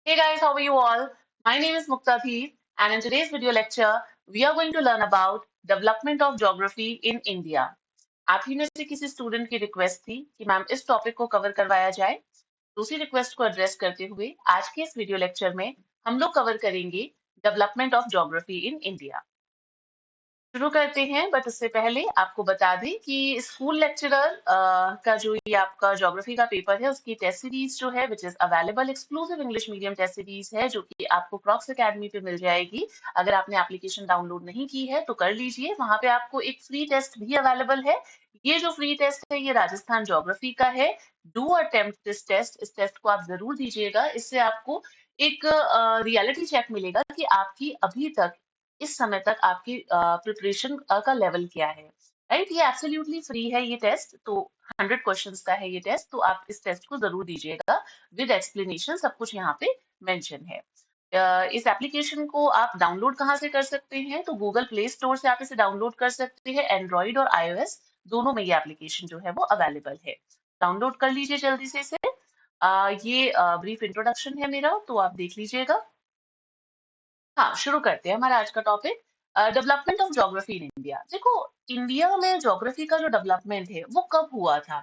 Hey guys, how are you all? My name is Muktadhi, and in today's video lecture, we are going to learn about development of geography in India. आप ही में से किसी student की request थी कि ma'am इस topic को cover करवाया जाए। दूसरी रिक्वेस्ट को एड्रेस करते हुए आज के इस वीडियो लेक्चर में हम लोग कवर करेंगे development of geography in India. शुरू करते हैं बट उससे पहले आपको बता दें कि स्कूल लेक्चरर का जो ये आपका ज्योग्राफी का पेपर है उसकी टेस्ट सीरीज जो है which is available exclusive English medium test series है जो कि आपको क्रॉक्स एकेडमी पे मिल जाएगी। अगर आपने एप्लीकेशन डाउनलोड नहीं की है तो कर लीजिए, वहां पे आपको एक फ्री टेस्ट भी अवेलेबल है। ये जो फ्री टेस्ट है ये राजस्थान ज्योग्राफी का है। डू अटेम्प्ट दिस टेस्ट, इस टेस्ट को आप जरूर दीजिएगा। इससे आपको एक रियलिटी चेक मिलेगा कि आपकी अभी तक इस समय तक आपकी प्रिपरेशन का लेवल क्या है। राइट, ये एब्सोल्युटली फ्री है ये टेस्ट। तो 100 क्वेश्चंस का है ये टेस्ट, तो आप इस टेस्ट को जरूर दीजिएगा। विद एक्सप्लेनेशन सब कुछ यहाँ पे मेंशन है। इस एप्लीकेशन को आप डाउनलोड कहाँ से कर सकते हैं? तो गूगल प्ले स्टोर से आप इसे डाउनलोड कर सकते हैं। एंड्रॉइड और iOS दोनों में ये एप्लीकेशन जो है वो अवेलेबल है। डाउनलोड कर लीजिए जल्दी से इसे। ये ब्रीफ इंट्रोडक्शन है मेरा, तो आप देख लीजिएगा। हाँ, शुरू करते हैं हमारा आज का topic. Development of geography in India. देखो, इंडिया में ज्योग्राफी का जो डेवलपमेंट है वो कब हुआ था?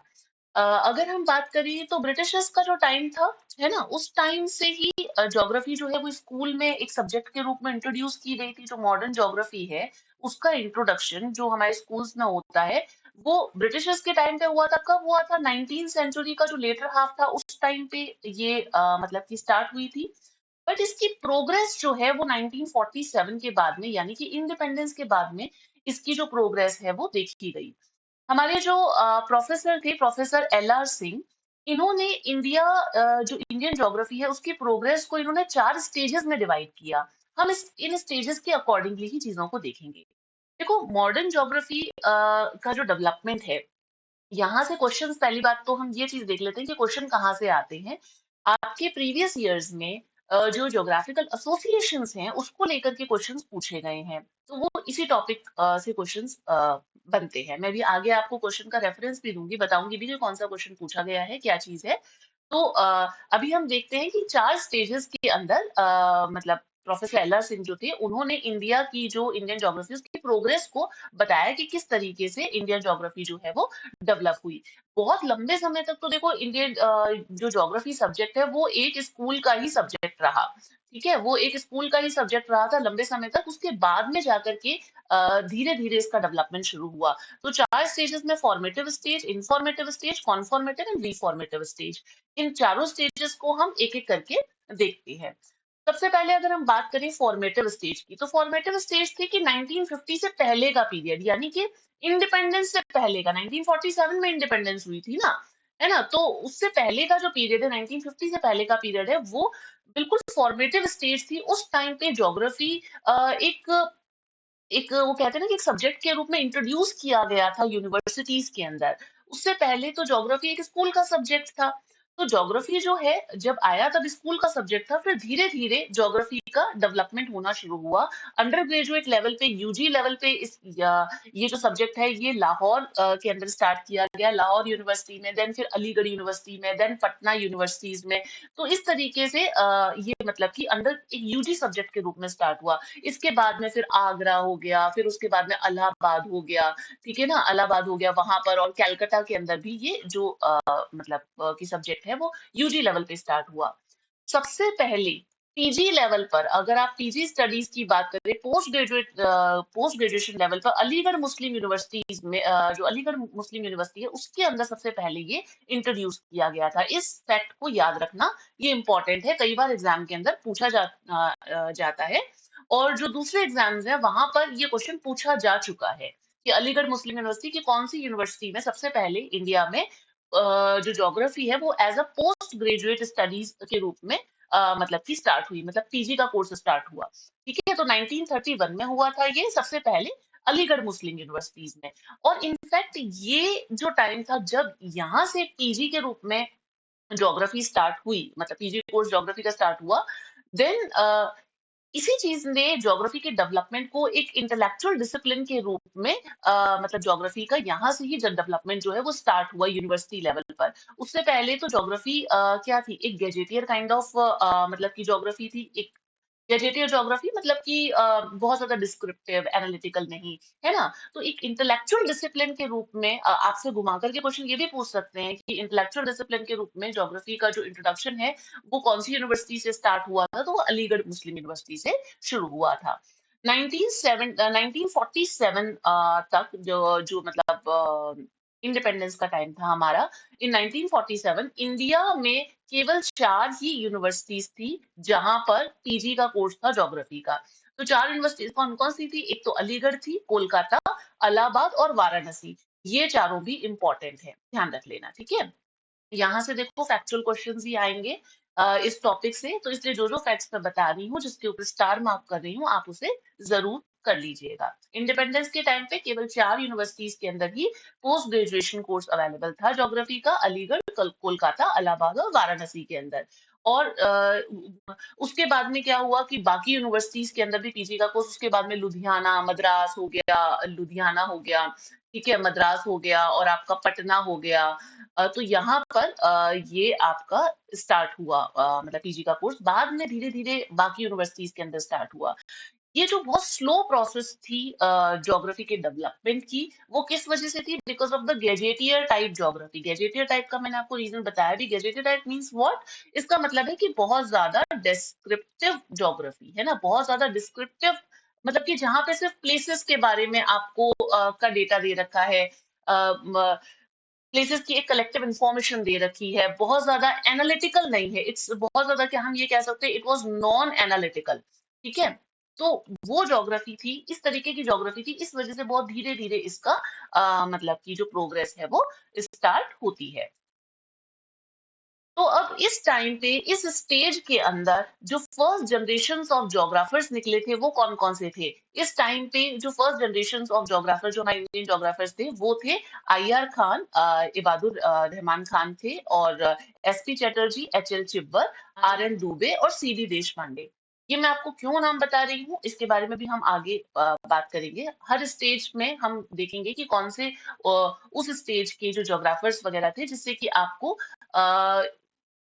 अगर हम बात करें तो ब्रिटिशर्स का जो टाइम था, है ना, उस टाइम से ही ज्योग्राफी जो है वो स्कूल में एक सब्जेक्ट के रूप में इंट्रोड्यूस की गई थी। जो मॉडर्न ज्योग्राफी है उसका इंट्रोडक्शन जो हमारे स्कूल्स में होता है वो ब्रिटिशर्स के टाइम पे हुआ था। कब हुआ था? 19th सेंचुरी का जो लेटर हाफ था उस टाइम पे ये मतलब कि स्टार्ट हुई थी। बट इसकी प्रोग्रेस जो है वो 1947 के बाद में, यानी कि इंडिपेंडेंस के बाद में इसकी जो प्रोग्रेस है वो देखी गई। हमारे जो प्रोफेसर थे, प्रोफेसर LR सिंह, इन्होंने जो इंडियन ज्योग्राफी है उसकी प्रोग्रेस को इन्होंने 4 स्टेजेस में डिवाइड किया। हम इस इन स्टेजेस के अकॉर्डिंगली ही चीजों को देखेंगे। देखो, मॉडर्न ज्योग्राफी का जो डेवलपमेंट है, यहाँ से क्वेश्चंस, पहली बात तो हम ये चीज देख लेते हैं कि क्वेश्चन कहाँ से आते हैं। आपके प्रीवियस ईयर्स में जो ज्योग्राफिकल एसोसिएशंस हैं उसको लेकर के क्वेश्चंस पूछे गए हैं। तो वो इसी टॉपिक से क्वेश्चंस बनते हैं। मैं भी आगे आपको क्वेश्चन का रेफरेंस भी दूंगी, बताऊंगी भी कि कौन सा क्वेश्चन पूछा गया है, क्या चीज है। तो अभी हम देखते हैं कि 4 स्टेजेस के अंदर मतलब प्रोफेसर LR सिंह जो थे उन्होंने इंडिया की जो इंडियन ज्योग्राफी उसकी प्रोग्रेस को बताया कि किस तरीके से इंडियन ज्योग्राफी जो है वो डेवलप हुई। बहुत लंबे समय तक तो देखो इंडियन जो ज्योग्राफी सब्जेक्ट है वो एक स्कूल का ही सब्जेक्ट रहा। ठीक है, वो एक स्कूल का ही सब्जेक्ट रहा था लंबे समय तक। उसके बाद में जाकर के धीरे धीरे इसका डेवलपमेंट शुरू हुआ। तो 4 स्टेजेस में, formative stage, informative stage, conformative and reformative stage, इन चारों स्टेजेस को हम एक एक करके देखते हैं। सबसे पहले अगर हम बात करें फॉर्मेटिव स्टेज की, तो फॉर्मेटिव स्टेज थी कि 1950 से पहले का पीरियड, यानी कि इंडिपेंडेंस से पहले का। 1947 में इंडिपेंडेंस हुई थी ना, है ना, तो उससे पहले का जो पीरियड है, 1950 से पहले का पीरियड है, वो बिल्कुल फॉर्मेटिव स्टेज थी। उस टाइम पे ज्योग्राफी एक एक वो कहते हैं ना कि एक सब्जेक्ट के रूप में इंट्रोड्यूस किया गया था यूनिवर्सिटीज के अंदर। उससे पहले तो ज्योग्राफी एक स्कूल का सब्जेक्ट था। तो ज्योग्राफी जो है जब आया तब स्कूल का सब्जेक्ट था, फिर धीरे धीरे ज्योग्राफी का डेवलपमेंट होना शुरू हुआ। अंडर ग्रेजुएट लेवल पे, यूजी लेवल पे ये जो सब्जेक्ट है ये लाहौर के अंदर स्टार्ट किया गया, लाहौर यूनिवर्सिटी में, देन फिर अलीगढ़ यूनिवर्सिटी में, देन पटना यूनिवर्सिटीज में। तो इस तरीके से ये मतलब कि अंडर एक यूजी सब्जेक्ट के रूप में स्टार्ट हुआ। इसके बाद में फिर आगरा हो गया, फिर उसके बाद में इलाहाबाद हो गया। ठीक है ना, इलाहाबाद हो गया वहां पर, और कलकत्ता के अंदर भी ये जो मतलब की सब्जेक्ट है वो यूजी लेवल पे स्टार्ट हुआ। सबसे पहले पीजी लेवल पर, अगर आप पीजी स्टडीज की बात करें, पोस्ट ग्रेजुएशन लेवल पर, अलीगढ़ मुस्लिम यूनिवर्सिटीज में जो अलीगढ़ मुस्लिम यूनिवर्सिटी है उसके अंदर सबसे पहले ये इंट्रोड्यूस किया गया था। इस फैक्ट को याद रखना, ये इंपॉर्टेंट है, कई बार एग्जाम के अंदर पूछा जाता है। और जो दूसरे एग्जाम्स हैं वहां पर ये क्वेश्चन पूछा जा चुका है कि अलीगढ़ मुस्लिम यूनिवर्सिटी की कौन सी यूनिवर्सिटी में सबसे पहले इंडिया में जो ज्योग्राफी है वो as a post graduate studies के रूप में मतलब कि स्टार्ट हुई, मतलब पीजी का कोर्स स्टार्ट हुआ। ठीक है, तो 1931 में हुआ था ये सबसे पहले अलीगढ़ मुस्लिम यूनिवर्सिटीज में। और इनफैक्ट ये जो टाइम था जब यहाँ से पीजी के रूप में ज्योग्राफी स्टार्ट हुई, मतलब पीजी कोर्स ज्योग्राफी का स्टार्ट हुआ, देन इसी चीज ने ज्योग्राफी के डेवलपमेंट को एक इंटेलेक्चुअल डिसिप्लिन के रूप में मतलब ज्योग्राफी का यहाँ से ही डेवलपमेंट जो है वो स्टार्ट हुआ यूनिवर्सिटी लेवल पर। उससे पहले तो ज्योग्राफी क्या थी, एक गैजेटियर काइंड ऑफ मतलब की ज्योग्राफी थी। एक गैजेटियर ज्योग्राफी मतलब कि बहुत ज्यादा डिस्क्रिप्टिव एनालिटिकल नहीं, है ना। तो एक इंटेलेक्चुअल डिसिप्लिन के रूप में आपसे घुमा करके क्वेश्चन ये भी पूछ सकते हैं कि इंटेलेक्चुअल डिसिप्लिन के रूप में ज्योग्राफी का जो इंट्रोडक्शन है वो कौन सी यूनिवर्सिटी से स्टार्ट हुआ था, तो वो अलीगढ़ मुस्लिम यूनिवर्सिटी से शुरू हुआ था। 1947 तक जो जो मतलब इंडिपेंडेंस का टाइम था हमारा। इन 1947 इंडिया में केवल 4 ही यूनिवर्सिटीज थी जहां पर पीजी का कोर्स था ज्योग्राफी का। तो 4 यूनिवर्सिटीज कौन कौन सी थी? एक तो अलीगढ़ थी, कोलकाता, इलाहाबाद और वाराणसी। ये चारों भी इंपॉर्टेंट है, ध्यान रख लेना, ठीक है। यहाँ से देखो फैक्चुअल क्वेश्चंस ही आएंगे इस टॉपिक से, तो इसलिए जो जो फैक्ट्स मैं बता रही हूँ, जिसके ऊपर स्टार मार्क कर रही हूँ, आप उसे जरूर कर लीजिएगा। इंडिपेंडेंस के टाइम पे केवल 4 यूनिवर्सिटीज के अंदर ही पोस्ट ग्रेजुएशन कोर्स अवेलेबल था ज्योग्राफी का, अलीगढ़, कोलकाता, इलाहाबाद और वाराणसी के अंदर। और उसके बाद में क्या हुआ कि बाकी यूनिवर्सिटीज के अंदर भी पीजी का कोर्स, उसके बाद में लुधियाना, मद्रास हो गया, लुधियाना हो गया, ठीक है, मद्रास हो गया और आपका पटना हो गया। तो यहाँ पर ये आपका स्टार्ट हुआ मतलब पीजी का कोर्स, बाद में धीरे धीरे बाकी यूनिवर्सिटीज के अंदर स्टार्ट हुआ। ये जो बहुत स्लो प्रोसेस थी ज्योग्राफी के डेवलपमेंट की, वो किस वजह से थी? Because of the gazetteer type geography. Gazetteer type का मैंने आपको रीजन बताया भी। Gazetteer type means what? इसका मतलब है कि बहुत ज्यादा डिस्क्रिप्टिव ज्योग्राफी, है ना, बहुत ज्यादा डिस्क्रिप्टिव, मतलब कि जहां पे सिर्फ प्लेसेस के बारे में आपको का डेटा दे रखा है, प्लेसेस की एक कलेक्टिव इंफॉर्मेशन दे रखी है, बहुत ज्यादा एनालिटिकल नहीं है। इट्स बहुत ज्यादा, क्या हम ये कह सकते हैं, इट वाज नॉन एनालिटिकल, ठीक है। तो वो ज्योग्राफी थी, इस तरीके की ज्योग्राफी थी, इस वजह से बहुत धीरे धीरे इसका मतलब की जो प्रोग्रेस है वो स्टार्ट होती है। तो अब इस टाइम पे, इस स्टेज के अंदर जो फर्स्ट जनरेशन ऑफ जोग्राफर्स निकले थे वो कौन कौन से थे? इस टाइम पे जो फर्स्ट जनरेशन ऑफ जोग्राफर, जो हमारे इंडियन जोग्राफर्स थे, वो थे आईआर खान, इबादुर रहमान खान थे, और S P Chatterjee, H L Chibber, R N Dubey और सीडी देश पांडे। ये मैं आपको क्यों नाम बता रही हूँ, इसके बारे में भी हम आगे बात करेंगे। हर स्टेज में हम देखेंगे कि कौन से उस स्टेज के जो जोग्राफर्स वगैरह थे, जिससे कि आपको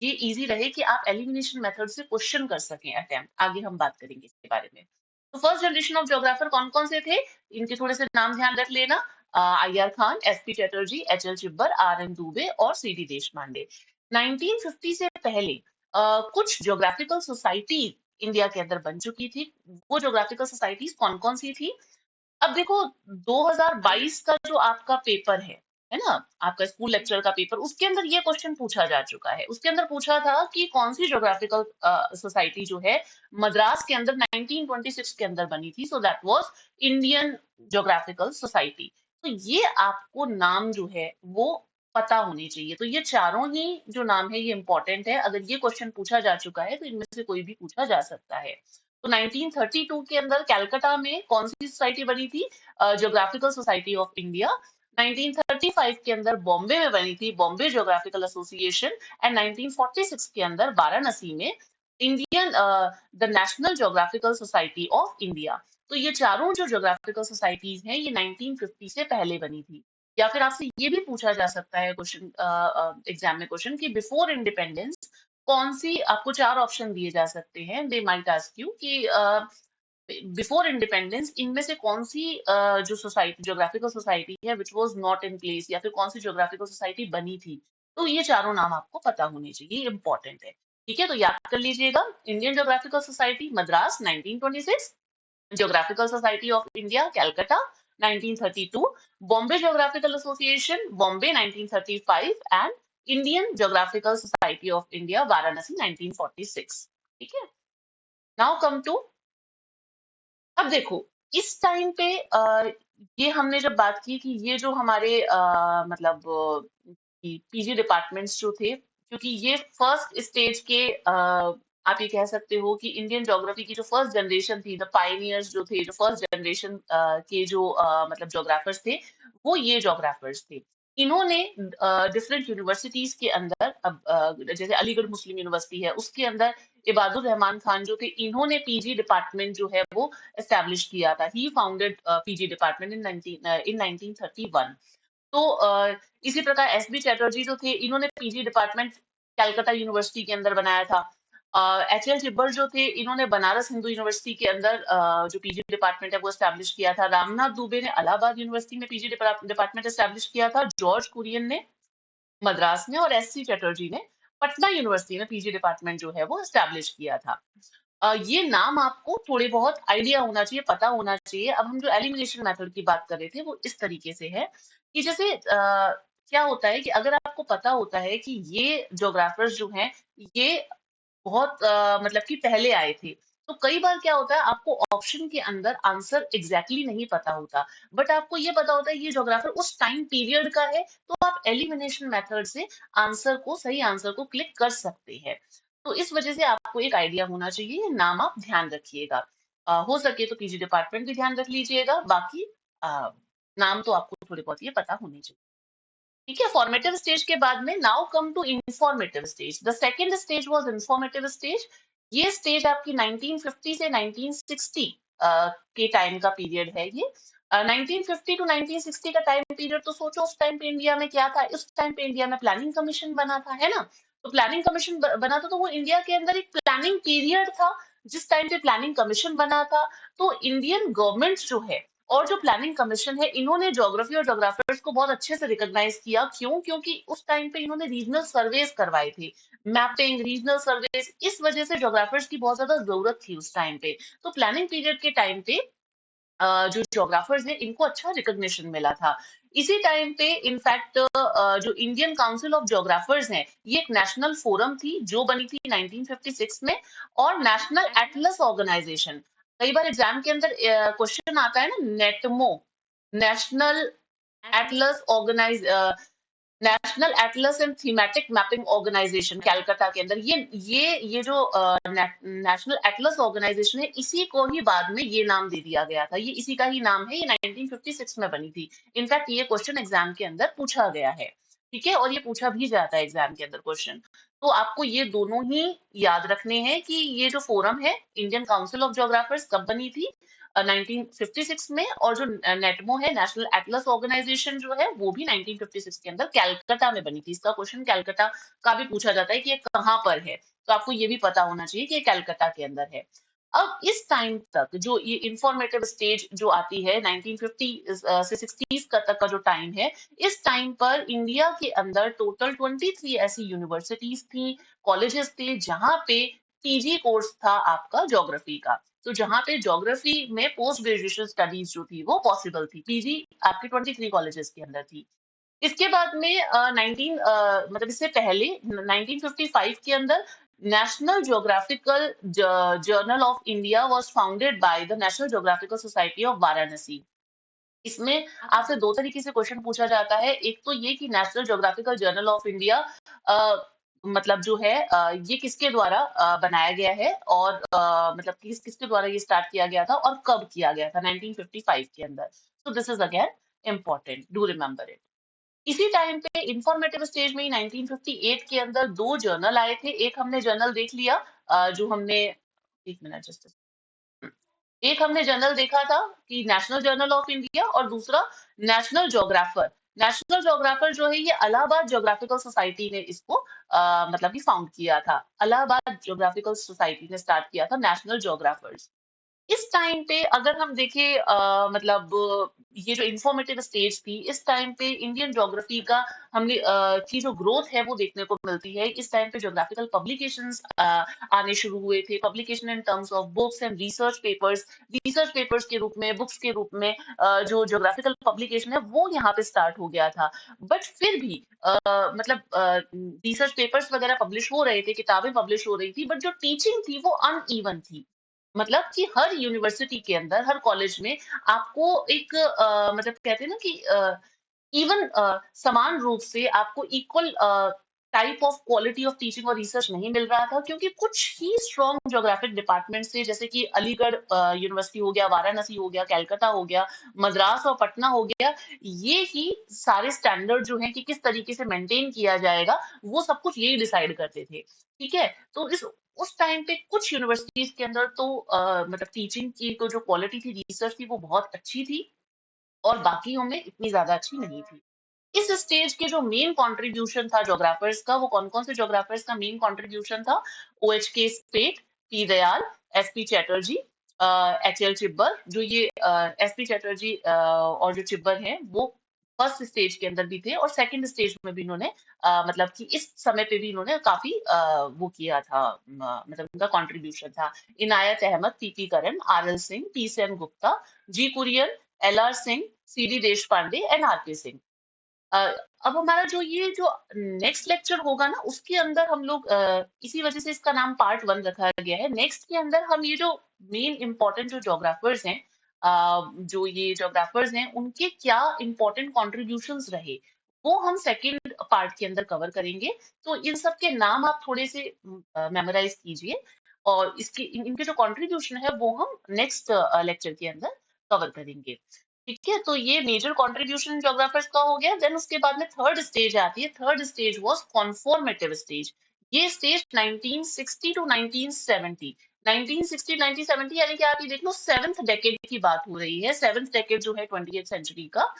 ये इजी रहे कि आप एलिमिनेशन मेथड से क्वेश्चन कर सकें अटेम्प्ट। आगे हम बात करेंगे इसके बारे में। तो फर्स्ट जनरेशन ऑफ ज्योग्राफर कौन कौन से थे, इनके थोड़े से नाम ध्यान रख लेना। I R Khan, S P Chatterjee, H L Chibber, R N Dubey और सीडी देश पांडे। 1950 से पहले कुछ ज्योग्राफिकल सोसाइटी इंडिया के अंदर बन चुकी थी। वो ज्योग्राफिकल सोसाइटीज कौन कौन सी थी? अब देखो, 2022 का जो आपका पेपर है ना, आपका स्कूल लेक्चर का पेपर, उसके अंदर ये क्वेश्चन पूछा जा चुका है। उसके अंदर पूछा था कि कौन सी ज्योग्राफिकल सोसाइटी जो है मद्रास के अंदर 1926 के अंदर बनी थी। So that was Indian geographical society. तो ये आपको नाम जो है वो पता होनी चाहिए। तो ये चारों ही जो नाम है ये इंपॉर्टेंट है। अगर ये क्वेश्चन पूछा जा चुका है तो इनमें से कोई भी पूछा जा सकता है। तो 1932 के अंदर कलकत्ता में कौन सी सोसाइटी बनी थी? Geographical society of India. 1935 के अंदर बॉम्बे में बनी थी बॉम्बे ज्योग्राफिकल एसोसिएशन। एंड 1946 के अंदर वाराणसी में Indian the national geographical society of India. तो ये चारों जो ज्योग्राफिकल सोसाइटीज हैं ये 1950 से पहले बनी थी। या फिर आपसे ये भी पूछा जा सकता है क्वेश्चन, एग्जाम में क्वेश्चन, कि बिफोर इंडिपेंडेंस कौन सी, आपको 4 ऑप्शन दिए जा सकते हैं। दे माइट आस्क यू कि बिफोर इंडिपेंडेंस इनमें से कौन सी जो सोसाइटी, ज्योग्राफिकल सोसाइटी है which was not in place, या फिर कौन सी ज्योग्राफिकल सोसाइटी बनी थी। तो ये चारों नाम आपको पता होने चाहिए, ये इंपॉर्टेंट है, ठीक है। तो याद कर लीजिएगा, Indian geographical society Madras 1926, geographical society of India Calcutta 1932, Bombay geographical association Bombay 1935 and Indian geographical society of India Varanasi 1946, ठीक है। नाउ कम टू, अब देखो, इस टाइम पे ये हमने जब बात की कि ये जो हमारे मतलब पीजी डिपार्टमेंट्स जो थे, क्योंकि ये फर्स्ट स्टेज के आप ये कह सकते हो कि इंडियन ज्योग्राफी की जो फर्स्ट जनरेशन थी, द पाइनियर्स जो थे, जो फर्स्ट जनरेशन के जो मतलब ज्योग्राफर्स थे, वो ये ज्योग्राफर्स थे। इन्होंने डिफरेंट यूनिवर्सिटीज के अंदर, अब जैसे अलीगढ़ मुस्लिम यूनिवर्सिटी है, उसके अंदर इबादुर रहमान खान जो थे, इन्होंने पीजी डिपार्टमेंट जो है वो एस्टेब्लिश किया था। ही फाउंडेड पीजी डिपार्टमेंट इन 1931। तो इसी प्रकार एस बी चैटर्जी जो थे, इन्होंने पीजी डिपार्टमेंट कैलकाटा यूनिवर्सिटी के अंदर बनाया था। एच एल चिब्बर जो थे, इन्होंने बनारस हिंदू यूनिवर्सिटी के अंदर जो पीजी डिपार्टमेंट है वो एस्टैब्लिश किया था। रामनाथ दुबे ने इलाहाबाद यूनिवर्सिटी में पीजी डिपार्टमेंट एस्टैब्लिश किया था। जॉर्ज कुरियन ने मद्रास में, और एस सी चैटर्जी ने पटना यूनिवर्सिटी में पीजी डिपार्टमेंट जो है वो एस्टैब्लिश किया था। ये नाम आपको थोड़े बहुत आइडिया होना चाहिए, पता होना चाहिए। अब हम जो एलिमिनेशन मेथड की बात कर रहे थे वो इस तरीके से है कि जैसे क्या होता है कि अगर आपको पता होता है कि ये जोग्राफर्स जो हैं, ये बहुत मतलब कि पहले आए थे, तो कई बार क्या होता है, आपको ऑप्शन के अंदर आंसर एग्जैक्टली नहीं पता होता, बट आपको ये पता होता है ये जोग्राफर उस टाइम पीरियड का है, तो आप एलिमिनेशन मेथड से सही आंसर को क्लिक कर सकते हैं। तो इस वजह से आपको एक आइडिया होना चाहिए, ये नाम आप ध्यान रखिएगा। हो सके तो पीजी डिपार्टमेंट भी ध्यान रख लीजिएगा, बाकी नाम तो आपको थोड़े बहुत ये पता होने चाहिए। ठीक है, फॉर्मेटिव स्टेज के बाद में now come to informative stage. The second stage was informative stage. ये स्टेज आपकी 1950 से 1960 के टाइम का पीरियड है ये। 1950 टू 1960 का टाइम पीरियड, तो सोचो उस टाइम पे इंडिया में क्या था। उस टाइम पे इंडिया में प्लानिंग कमीशन बना था, है ना। तो प्लानिंग कमीशन बना था, तो वो इंडिया के अंदर एक प्लानिंग पीरियड था। जिस टाइम पे प्लानिंग कमीशन बना था, तो इंडियन गवर्नमेंट जो है और जो प्लानिंग कमीशन है, इन्होंने ज्योग्राफी और जोग्राफर्स को बहुत अच्छे से रिकॉग्नाइज किया। क्यों? क्योंकि उस टाइम पे इन्होंने रीजनल सर्वेज करवाए थे, मैपिंग, रीजनल सर्वेज। इस वजह से जोग्राफर्स की बहुत ज्यादा जरूरत थी उस टाइम पे। तो प्लानिंग पीरियड के टाइम पे जो जोग्राफर्स हैं, इनको अच्छा रिकॉग्निशन मिला था। इसी टाइम पे इनफैक्ट जो इंडियन काउंसिल ऑफ जोग्राफर्स हैं, ये एक नेशनल फोरम थी जो बनी थी 1956 में। और नेशनल एटलस ऑर्गेनाइजेशन, कई बार एग्जाम के अंदर क्वेश्चन आता है ना, NATMO, national atlas organise national atlas and thematic mapping organisation, Calcutta के अंदर। ये जो नेशनल एटलस ऑर्गेनाइजेशन है, इसी को ही बाद में ये नाम दे दिया गया था। ये इसी का ही नाम है, ये 1956 में बनी थी। इनफैक्ट ये क्वेश्चन एग्जाम के अंदर पूछा गया है। ठीक है, और ये पूछा भी जाता है एग्जाम के अंदर क्वेश्चन। तो आपको ये दोनों ही याद रखने हैं कि ये जो फोरम है, इंडियन काउंसिल ऑफ जोग्राफर्स, कब बनी थी? 1956 में। और जो नेटमो है, नेशनल एटलस ऑर्गेनाइजेशन जो है, वो भी 1956 के अंदर कैलकाटा में बनी थी। इसका क्वेश्चन कैलकाटा का भी पूछा जाता है कि ये कहाँ पर है, तो आपको ये भी पता होना चाहिए कि ये कैलकाटा के अंदर है। अब इस टाइम तक जो ये इंफॉर्मेटिव स्टेज जो आती है, 1950 से 60s का तक का जो टाइम है, इस टाइम पर इंडिया के अंदर टोटल 23 ऐसी यूनिवर्सिटीज थी, कॉलेजेस थे, जहां पे पीजी कोर्स था आपका ज्योग्राफी का। तो जहां पे ज्योग्राफी में पोस्ट ग्रेजुएशन स्टडीज जो थी वो पॉसिबल थी, पीजी आपके 23 कॉलेजेस के अंदर थी। इसके बाद में 19 मतलब इससे पहले 1955 के अंदर national geographical journal of India was founded by the national geographical society of Varanasi. इसमें आपसे दो तरीके से क्वेश्चन पूछा जाता है। एक तो ये कि national geographical journal of India मतलब जो है ये किसके द्वारा बनाया गया है, और मतलब किसके द्वारा ये स्टार्ट किया गया था और कब किया गया था 1955 के अंदर। So this is again important, do remember it. इसी टाइम पे इंफॉर्मेटिव स्टेज में ही 1958 के अंदर दो जर्नल आए थे। एक हमने जर्नल देख लिया, जो हमने, एक मिनट जस्ट, एक हमने जर्नल देखा था कि नेशनल जर्नल ऑफ इंडिया, और दूसरा नेशनल ज्योग्राफर। नेशनल ज्योग्राफर जो है, ये इलाहाबाद ज्योग्राफिकल सोसाइटी ने इसको मतलब कि फाउंड किया था। इलाहाबाद ज्योग्राफिकल सोसाइटी ने स्टार्ट किया था नेशनल ज्योग्राफर्स। इस टाइम पे अगर हम देखें, मतलब ये जो इंफॉर्मेटिव स्टेज थी, इस टाइम पे इंडियन ज्योग्राफी का हमने की जो ग्रोथ है वो देखने को मिलती है। इस टाइम पे ज्योग्राफिकल पब्लिकेशंस आने शुरू हुए थे। Publication in terms of books and research papers के रूप में, बुक्स के रूप में जो ज्योग्राफिकल पब्लिकेशन है वो यहाँ पे स्टार्ट हो गया था। बट फिर भी मतलब रिसर्च पेपर्स वगैरह पब्लिश हो रहे थे, किताबें पब्लिश हो रही थी, बट जो टीचिंग थी वो अनइवन थी। मतलब कि हर यूनिवर्सिटी के अंदर, हर कॉलेज में आपको एक मतलब कहते हैं ना कि इवन समान रूप से आपको equal type of quality of teaching और रिसर्च नहीं मिल रहा था, क्योंकि कुछ ही स्ट्रॉन्ग ज्योग्राफिक डिपार्टमेंट थे, जैसे कि अलीगढ़ यूनिवर्सिटी हो गया, वाराणसी हो गया, कलकत्ता हो गया, मद्रास और पटना हो गया। ये ही सारे स्टैंडर्ड जो हैं कि किस तरीके से मेंटेन किया जाएगा, वो सब कुछ यही डिसाइड करते थे। ठीक है, तो इस उस टाइम पे कुछ यूनिवर्सिटीज के अंदर तो मतलब टीचिंग की तो जो क्वालिटी थी, रिसर्च थी, वो बहुत अच्छी थी, और बाकियों में इतनी ज्यादा अच्छी नहीं थी। इस स्टेज के जो मेन कंट्रीब्यूशन था जोग्राफर्स का, वो कौन-कौन से जोग्राफर्स का मेन कंट्रीब्यूशन था? O H K Spate, P Dayal, S P Chatterjee, H L Chibber, जो ये एसपी चैटर्जी और जो चिब्बर हैं, वो फर्स्ट स्टेज के अंदर भी थे, और सेकंड स्टेज में भी इन्होंने मतलब कि इस समय पे भी इन्होंने काफी वो किया था, मतलब उनका कंट्रीब्यूशन था। इनायत अहमद, पीपी करण, आरएल सिंह, पी सेन गुप्ता, जी कुरियन, एलआर सिंह, सीडी देश पांडे एंड आरपी सिंह। अ, अब हमारा जो नेक्स्ट लेक्चर होगा ना, उसके अंदर हम लोग इसी वजह से इसका नाम पार्ट वन रखा गया है। नेक्स्ट के अंदर हम ये जो मेन इंपॉर्टेंट जो जोग्राफर्स हैं, जो ये जोग्राफर्स हैं, उनके क्या इंपॉर्टेंट कॉन्ट्रीब्यूशंस रहे, वो हम सेकंड पार्ट के अंदर कवर करेंगे। तो इन सब के नाम आप थोड़े से मेमोराइज कीजिए, और इनके जो कॉन्ट्रीब्यूशन है, वो हम नेक्स्ट लेक्चर के अंदर कवर करेंगे। ठीक है, तो ये मेजर कंट्रीब्यूशन जोग्राफर्स का हो गया। देन उसके बाद में थर्ड स्टेज आती है। Third stage was conformative stage. ये स्टेज 1960 टू 1970, 1960 1970, यानी कि आप ये देख लो सेवेंथ डेकेड की बात हो रही है। सेवेंथ डेकेड जो है 20th सेंचुरी का,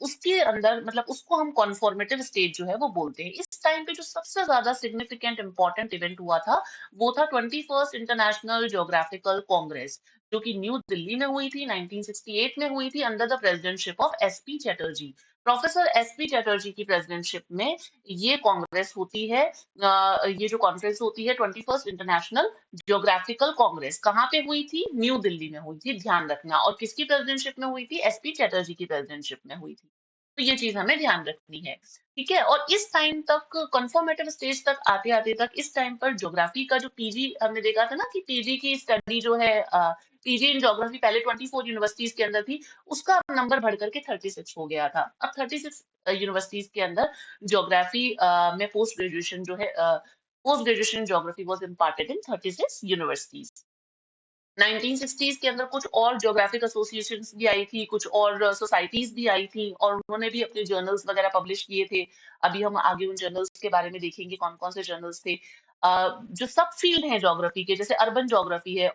उसके अंदर मतलब उसको हम कॉन्फॉर्मेटिव स्टेज जो है वो बोलते हैं। इस टाइम पे जो सबसे ज्यादा सिग्निफिकेंट इंपॉर्टेंट इवेंट हुआ था, वो था 21st इंटरनेशनल ज्योग्राफिकल कांग्रेस, जो कि न्यू दिल्ली में हुई थी, 1968 में हुई थी, under the presidentship of SP Chatterjee. Professor SP Chatterjee की प्रेसिडेंटशिप में ये कांग्रेस होती है। ये जो कॉन्फ्रेंस होती है, 21st इंटरनेशनल ज्योग्राफिकल कांग्रेस, कहाँ पे हुई थी? न्यू दिल्ली में हुई थी, ध्यान रखना। और किसकी प्रेसिडेंटशिप में हुई थी? एसपी चैटर्जी की प्रेसिडेंटशिप में हुई थी। तो ये चीज हमें ध्यान रखनी है। ठीक है, और इस टाइम तक, कंफर्मेटिव स्टेज तक आते आते तक, इस टाइम पर ज्योग्राफी का जो पीजी हमने देखा था ना, कि पीजी की स्टडी जो है, पीजी इन ज्योग्राफी पहले 24 यूनिवर्सिटीज के अंदर थी, उसका नंबर बढ़ करके 36 हो गया था। अब 36 यूनिवर्सिटीज के अंदर ज्योग्राफी में पोस्ट ग्रेजुएशन जो है, post graduation geography was imparted in 36 universities. 1960s के अंदर कुछ और ज्योग्राफिक एसोसिएशंस भी आई थी, कुछ और सोसाइटीज भी आई थी, और उन्होंने भी अपने जर्नल्स वगैरह पब्लिश किए थे। अभी हम आगे उन जर्नल्स के बारे में देखेंगे, कौन कौन से जर्नल्स थे। जो सब फील्ड हैं ज्योग्राफी के, जैसे अर्बन ज्योग्राफी है,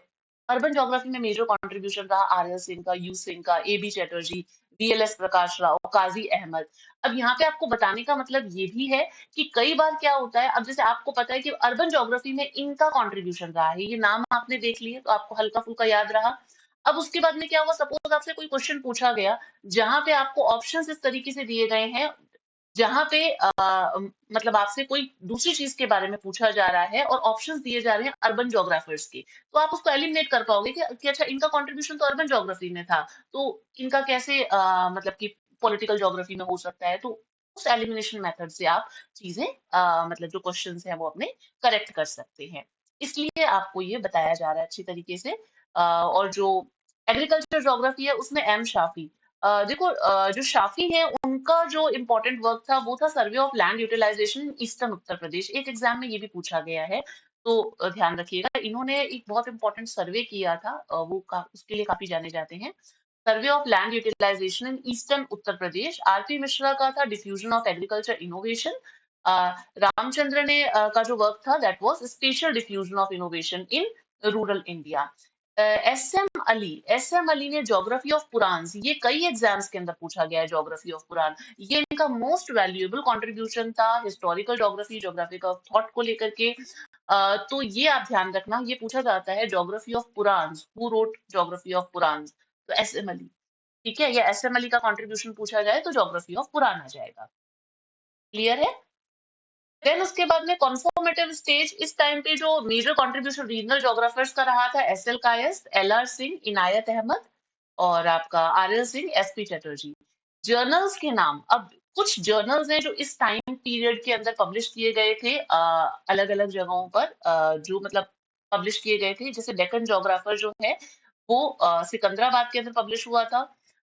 अर्बन ज्योग्राफी में मेजर कंट्रीब्यूशन रहा आर एल सिंह का, यू सिंह का, A B Chatterjee, VLS Prakash Rao, काजी अहमद। अब यहाँ पे आपको बताने का मतलब ये भी है कि कई बार क्या होता है, अब जैसे आपको पता है कि अर्बन ज्योग्राफी में इनका कंट्रीब्यूशन रहा है, ये नाम आपने देख लिए तो आपको हल्का फुल्का याद रहा। अब उसके बाद में क्या हुआ, सपोज आपसे कोई क्वेश्चन पूछा गया, जहां पे आपको ऑप्शंस इस तरीके से दिए गए हैं, जहां पे मतलब आपसे कोई दूसरी चीज के बारे में पूछा जा रहा है, और ऑप्शंस दिए जा रहे हैं अर्बन जोग्राफर्स के, तो आप उसको एलिमिनेट कर पाओगे कि अच्छा, इनका कंट्रीब्यूशन तो अर्बन ज्योग्राफी में था, तो इनका कैसे मतलब कि पॉलिटिकल ज्योग्राफी में हो सकता है? तो उस एलिमिनेशन मेथड से आप चीजें मतलब जो क्वेश्चंस हैं वो अपने करेक्ट कर सकते हैं। इसलिए आपको ये बताया जा रहा है अच्छी तरीके से। और जो एग्रीकल्चर ज्योग्राफी है, उसमें एम शाफी, देखो, जो शाफी है, उनका जो इम्पोर्टेंट वर्क था, वो था survey of land utilisation eastern Uttar Pradesh. एक एग्जाम में ये भी पूछा गया है, तो ध्यान रखिएगा। इन्होंने एक बहुत इंपॉर्टेंट सर्वे किया था, उसके लिए काफी जाने जाते हैं। Survey of land utilization in eastern Uttar Pradesh. R P Mishra का था diffusion of agriculture innovation. Ramchandra ने का जो वर्क था, that was special diffusion of innovation in rural India. S M Ali ने ज्योग्राफी ऑफ पुराण, ये कई एग्जाम्स के अंदर पूछा गया है, ज्योग्राफी ऑफ पुराण, ये इनका मोस्ट वैल्यूएबल कंट्रीब्यूशन था historical geography, geography of thought को लेकर के। तो ये आप ध्यान रखना, ये पूछा जाता है geography of Purana, who wrote geography of Purana? तो एस एम अली। ठीक है, या एस एम अली का कंट्रीब्यूशन पूछा जाए तो ज्योग्राफी ऑफ पुराण आ जाएगा। क्लियर है? देन उसके बाद में कॉन्फॉर्मेटिव स्टेज, इस टाइम पे जो मेजर कंट्रीब्यूशन रीजनल जोग्राफर्स का रहा था, S L Kayastha, L R Singh, Inayat Ahmad, और आपका R L Singh, S P Chatterjee. Journals के नाम, अब कुछ जर्नल्स हैं जो इस टाइम पीरियड के अंदर पब्लिश किए गए थे, अलग अलग जगहों पर, जो मतलब पब्लिश किए गए थे, जैसे डेक्कन जोग्राफर जो है, वो सिकंदराबाद के अंदर पब्लिश हुआ था।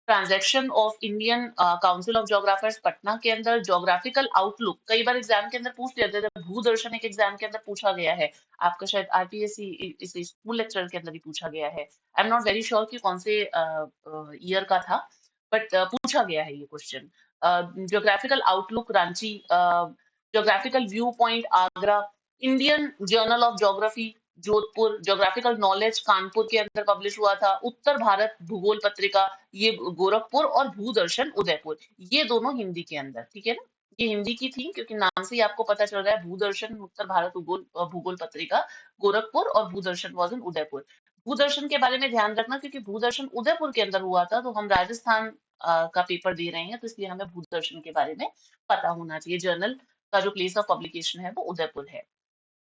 Transaction of Indian council of geographers Patna के अंदर, जोग्राफिकल आउटलुक कई बार एग्जाम के अंदर पूछ लिया था, भूदर्शन एक एग्जाम के अंदर पूछा गया है, आपका शायद आरपीएससी इस स्कूल लेक्चर के अंदर ही पूछा गया है। I am not very sure कि कौन से ईयर का था, बट पूछा गया है ये question. Geographical outlook Ranchi, geographical view point Agra, Indian journal of geography Jodhpur, geographical knowledge Kanpur के अंदर पब्लिश हुआ था, उत्तर भारत भूगोल पत्रिका ये गोरखपुर, और भूदर्शन उदयपुर, ये दोनों हिंदी के अंदर, ठीक है ना। ये हिंदी की थी क्योंकि नाम से ही आपको पता चल रहा है, भूदर्शन उत्तर भारत भूगोल भूगोल पत्रिका गोरखपुर, और भूदर्शन वॉज इन उदयपुर। भूदर्शन के बारे में ध्यान रखना, क्योंकि भूदर्शन उदयपुर के अंदर हुआ था, तो हम राजस्थान का पेपर दे रहे हैं, तो इसलिए हमें भूदर्शन के बारे में पता होना चाहिए। जर्नल का जो प्लेस ऑफ पब्लिकेशन है वो उदयपुर है,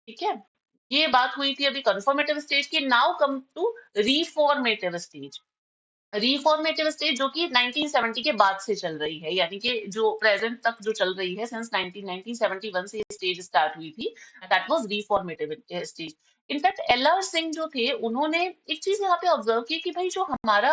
ठीक है। ये बात हुई थी अभी कंफर्मेटिव स्टेज की। Now come to reformative stage. Reformative stage जो कि 1970 के बाद से चल रही है, यानी कि जो प्रेजेंट तक जो चल रही है, सिंस 1971 से ये स्टेज स्टार्ट हुई थी, that was reformative stage. In fact L R Singh जो थे, उन्होंने एक चीज यहाँ पे ऑब्जर्व की कि भाई जो हमारा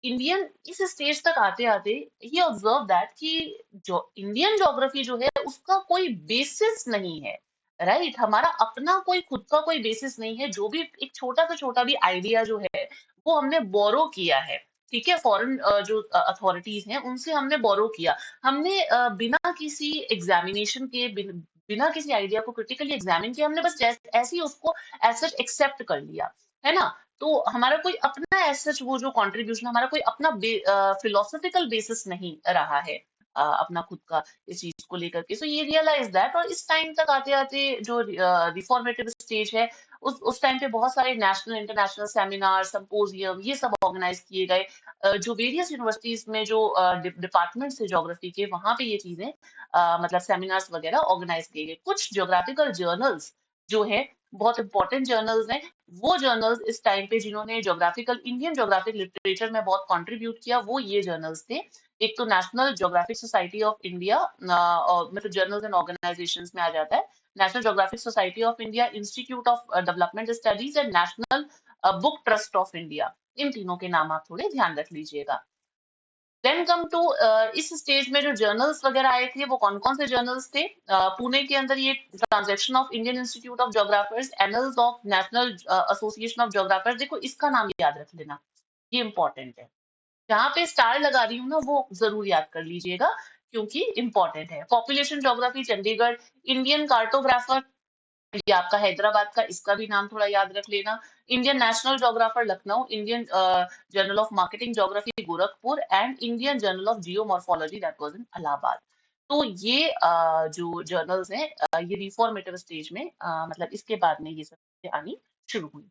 इंडियन इस स्टेज तक आते आते, ही ऑब्जर्व दैट कि जो इंडियन ज्योग्राफी जो है उसका कोई बेसिस नहीं है, राइट। हमारा अपना कोई खुद का कोई बेसिस नहीं है, जो भी एक छोटा से छोटा भी आइडिया जो है वो हमने बोरो किया है, ठीक है। फॉरेन जो अथॉरिटीज हैं उनसे हमने बोरो किया, हमने बिना किसी एग्जामिनेशन के, बिना किसी आइडिया को क्रिटिकली एग्जामिन किया, हमने बस ऐसे ही उसको एज एक्सेप्ट कर लिया, है ना। तो हमारा कोई अपना एज सच वो जो कंट्रीब्यूशन, हमारा कोई अपना फिलोसफिकल बेसिस नहीं रहा है अपना खुद का इस चीज को लेकर के। सो ये रियलाइज दैट, और इस टाइम तक आते आते जो रिफॉर्मेटिव स्टेज है, उस टाइम पे बहुत सारे नेशनल इंटरनेशनल सेमिनार सिम्पोजियम ये सब ऑर्गेनाइज किए गए। जो वेरियस यूनिवर्सिटीज में जो डिपार्टमेंट्स है ज्योग्राफी के, वहां पे ये चीजें मतलब सेमिनार्स वगैरह ऑर्गेनाइज किए गए। कुछ ज्योग्राफिकल जर्नल्स जो है, बहुत इंपॉर्टेंट जर्नल्स हैं, वो जर्नल्स इस टाइम पे जिन्होंने ज्योग्राफिकल इंडियन ज्योग्राफिक लिटरेचर में बहुत कंट्रीब्यूट किया, वो ये जर्नल्स थे। एक तो national geographic society of India, और मतलब जर्नल्स एंड ऑर्गेनाइजेशंस में आ जाता है, national geographic society of India, institute of development studies, and national book trust of India. इन तीनों के नाम आप थोड़े ध्यान रख लीजिएगा। देन कम टू इस स्टेज में जो जर्नल्स वगैरह आए थे, वो कौन कौन से जर्नल्स थे। पुणे के अंदर ये transaction of Indian institute of geographers, annuls of national association of geographers, देखो इसका नाम याद रख लेना, ये इंपॉर्टेंट है। जहाँ पे स्टार लगा रही हूँ ना, वो जरूर याद कर लीजिएगा, क्योंकि इंपॉर्टेंट है। Population geography Chandigarh, Indian cartographer ये आपका हैदराबाद का, इसका भी नाम थोड़ा याद रख लेना। Indian national geographer Lucknow, Indian journal of marketing geography Gorakhpur, and Indian journal of geomorphology that was in Allahabad. तो ये जो जर्नल्स हैं, ये रिफॉर्मेटिव स्टेज में मतलब इसके बाद में ये सब चीजें आनी शुरू हुई,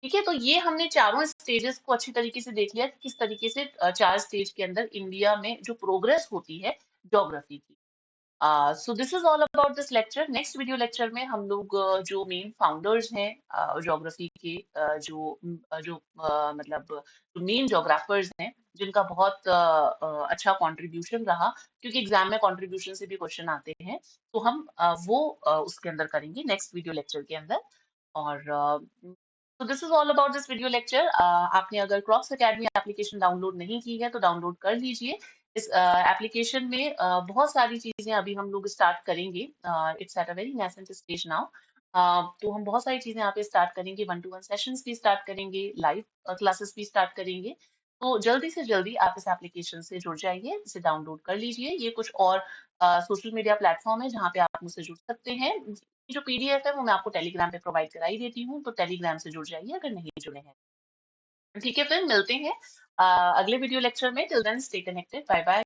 ठीक है। तो ये हमने चारों स्टेजेस को अच्छी तरीके से देख लिया कि किस तरीके से चार स्टेज के अंदर इंडिया में जो प्रोग्रेस होती है ज्योग्राफी की। So this is all about this lecture. Next video lecture में हम लोग जो मेन फाउंडर्स हैं ज्योग्राफी के, मतलब जो मेन ज्योग्राफर्स हैं, जिनका बहुत अच्छा कंट्रीब्यूशन रहा, क्योंकि एग्जाम में कंट्रीब्यूशन से भी क्वेश्चन आते हैं, तो हम वो उसके अंदर करेंगे नेक्स्ट वीडियो लेक्चर के अंदर। और तो this is all about this video lecture. आपने अगर क्रॉक्स एकेडमी एप्लीकेशन डाउनलोड नहीं की है तो डाउनलोड कर लीजिए। इस एप्लीकेशन में बहुत सारी चीजें अभी हम लोग स्टार्ट करेंगे। It's at a very nascent stage now. तो हम बहुत सारी चीजें यहाँ पे स्टार्ट करेंगे, 1-to-1 सेशंस भी स्टार्ट करेंगे, लाइव क्लासेस भी स्टार्ट करेंगे। तो जल्दी से जल्दी आप इस एप्लीकेशन से जुड़ जाइए, इसे डाउनलोड कर लीजिए। ये कुछ और सोशल मीडिया प्लेटफॉर्म है जहाँ पे आप मुझसे जुड़ सकते हैं। जो पीडीएफ है वो मैं आपको टेलीग्राम पे प्रोवाइड कराई देती हूँ, तो टेलीग्राम से जुड़ जाइए अगर नहीं जुड़े हैं। ठीक है, फिर मिलते हैं अगले वीडियो लेक्चर में। Till then stay connected, bye bye.